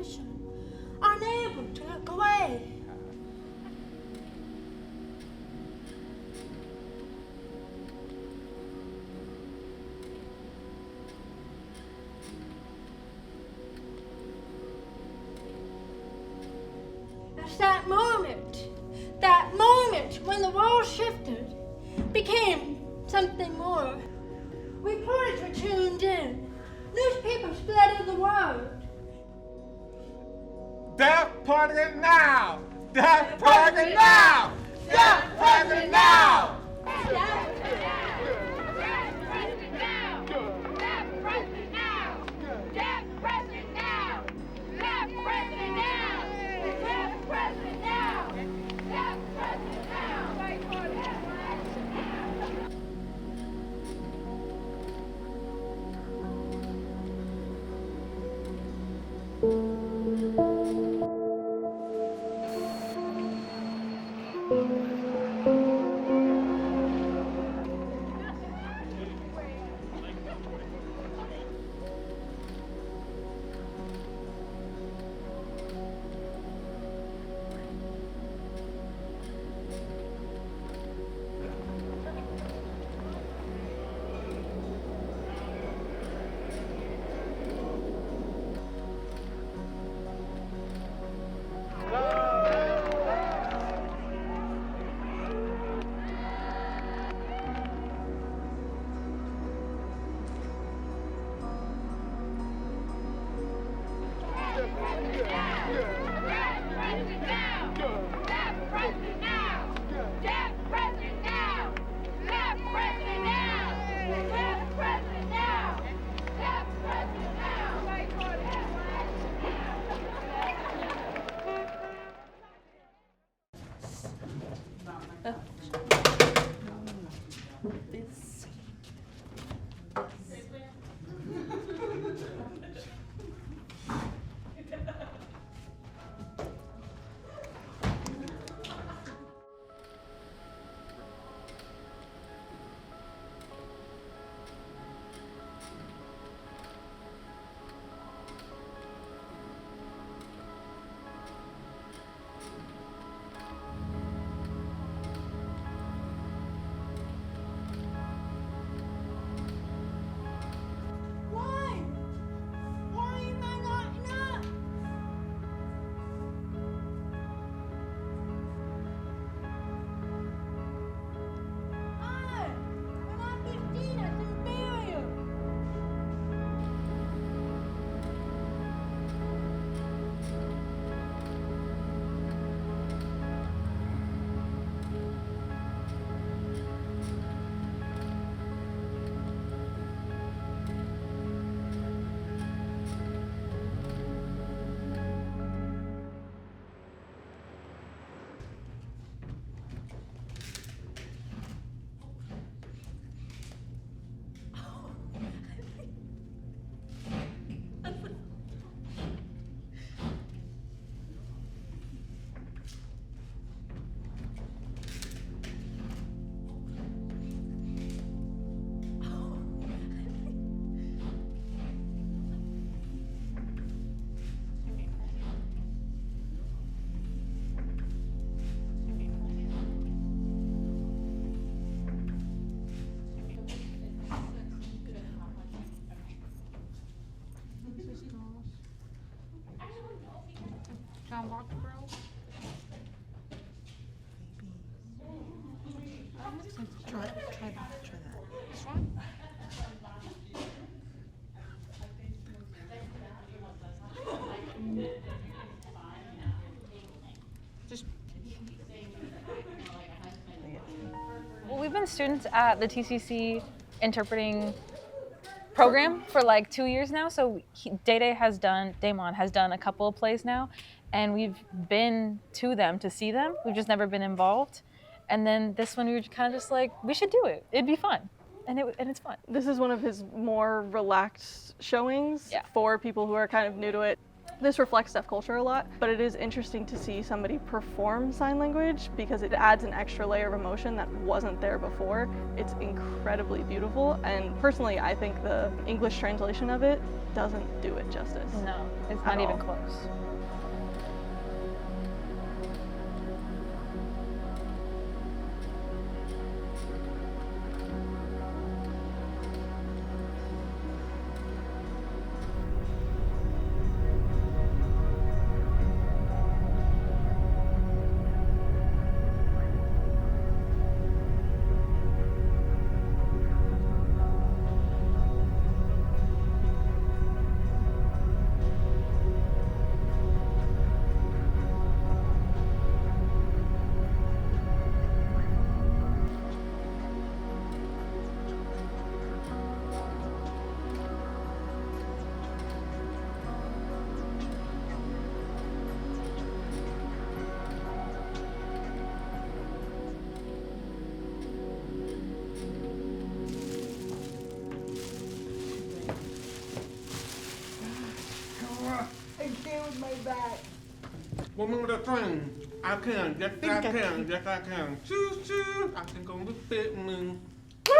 position, unable to look away. It's that moment when the world shifted, became something more. Reporters were tuned in, newspapers spread the word. Death President now! Death President now! Death President now! John Walkerboro? Try that. This one? Just. Well, we've been students at the TCC interpreting program for like 2 years now. So Damon has done a couple of plays now, and we've been to them to see them. We've just never been involved. And then this one, we were kind of just like, we should do it. It'd be fun. And it's fun. This is one of his more relaxed showings for people who are kind of new to it. This reflects deaf culture a lot, but it is interesting to see somebody perform sign language because it adds an extra layer of emotion that wasn't there before. It's incredibly beautiful, and personally, I think the English translation of it doesn't do it justice. No, it's At not even all. close. Woman with a thing. I can, yes I can, yes I can. Choo choo. I can go with fit moon. Woo!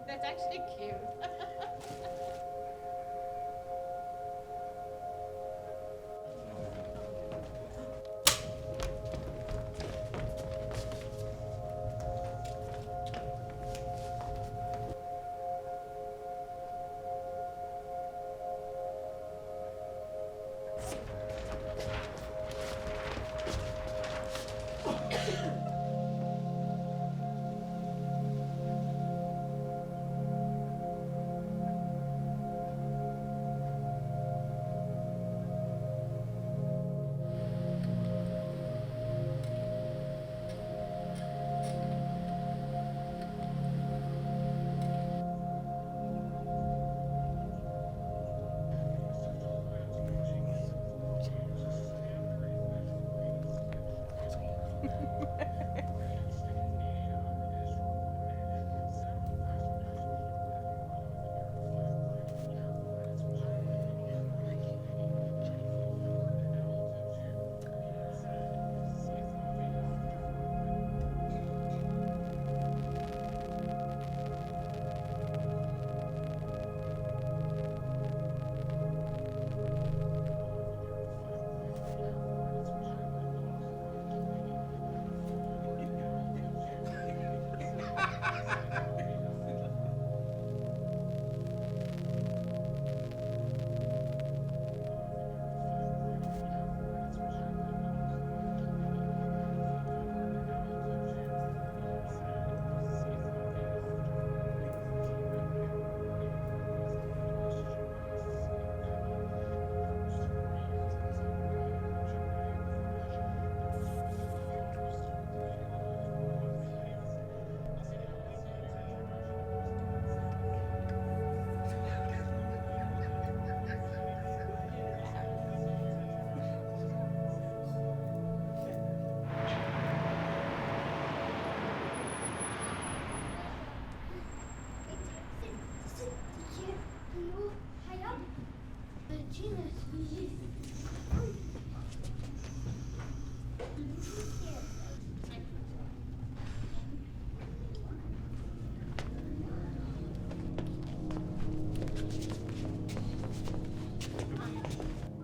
That's actually cute.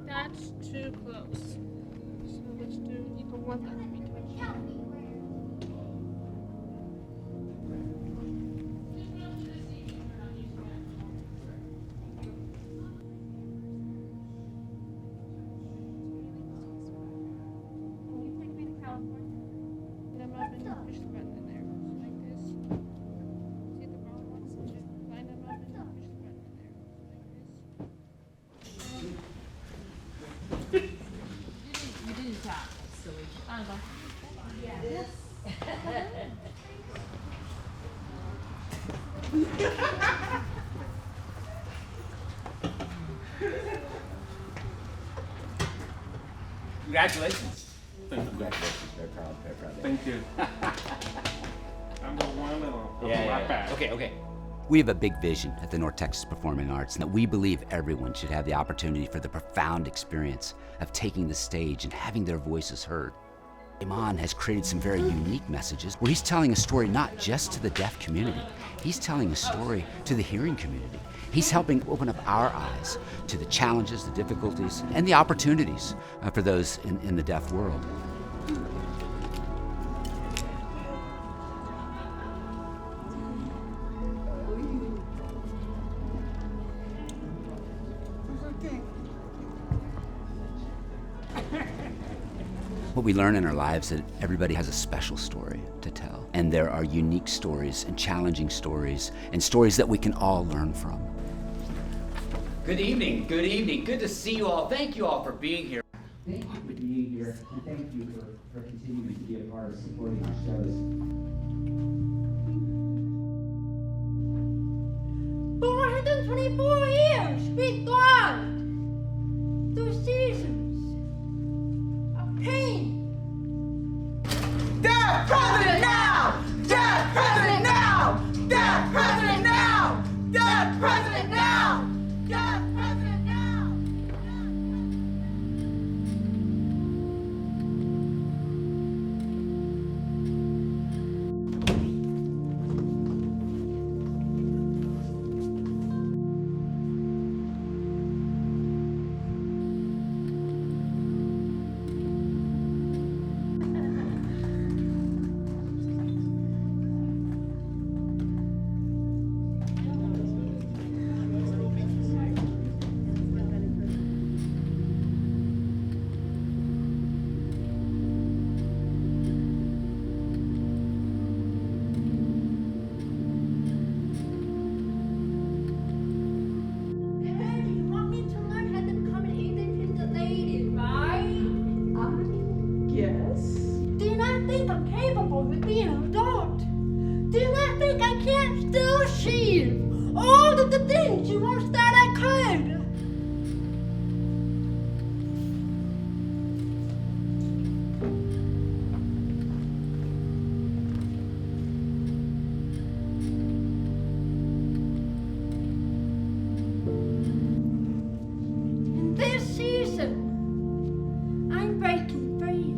That's too close. So let's do either one that in between. Congratulations. Congratulations, they're proud of you. Thank you. I'm the one little. Yeah. Okay. We have a big vision at the North Texas Performing Arts, and that we believe everyone should have the opportunity for the profound experience of taking the stage and having their voices heard. Damon has created some very unique messages where he's telling a story not just to the deaf community, he's telling a story to the hearing community. He's helping open up our eyes to the challenges, the difficulties, and the opportunities for those in the deaf world. What we learn in our lives is that everybody has a special story to tell. And there are unique stories and challenging stories and stories that we can all learn from. Good evening, good evening. Good to see you all. Thank you all for being here. Thank you for being here, and thank you for continuing to be a part of supporting our shows. For 124 years, we thrived through seasons of pain. Dead president now! Dead president now! Dead president now! Dead president now! Dead president now! All of the things you once thought I could. In this season, I'm breaking free.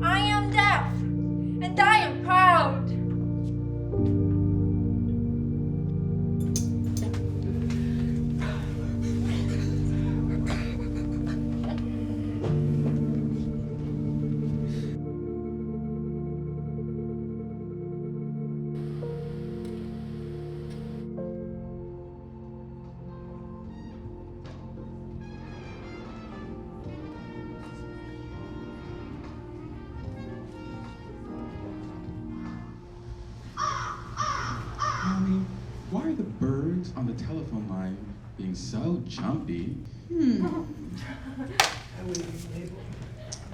I am deaf, and I am proud. Mommy, why are the birds on the telephone line being so jumpy?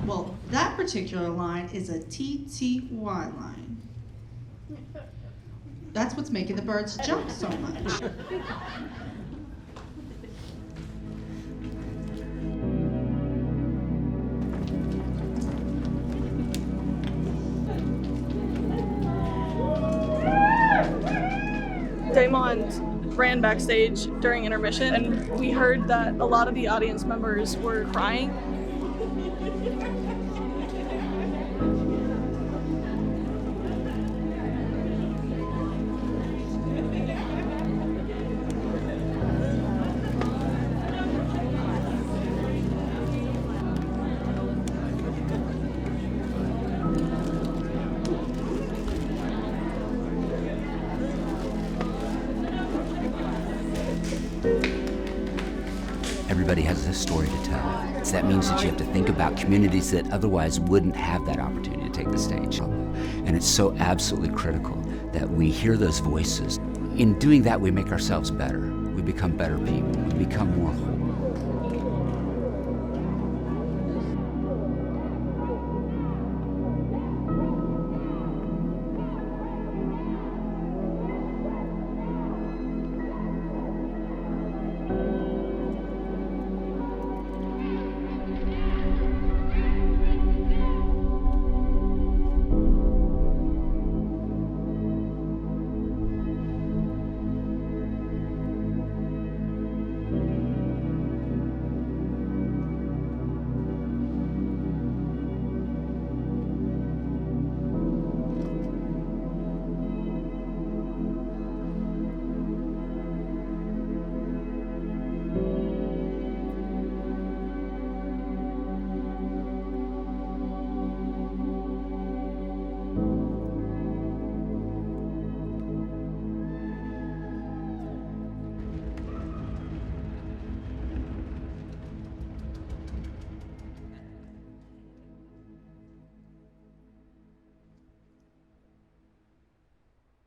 Well, that particular line is a TTY line. That's what's making the birds jump so much. Damon ran backstage during intermission, and we heard that a lot of the audience members were crying. Everybody has a story to tell. So that means that you have to think about communities that otherwise wouldn't have that opportunity to take the stage. And it's so absolutely critical that we hear those voices. In doing that, we make ourselves better. We become better people. We become more whole.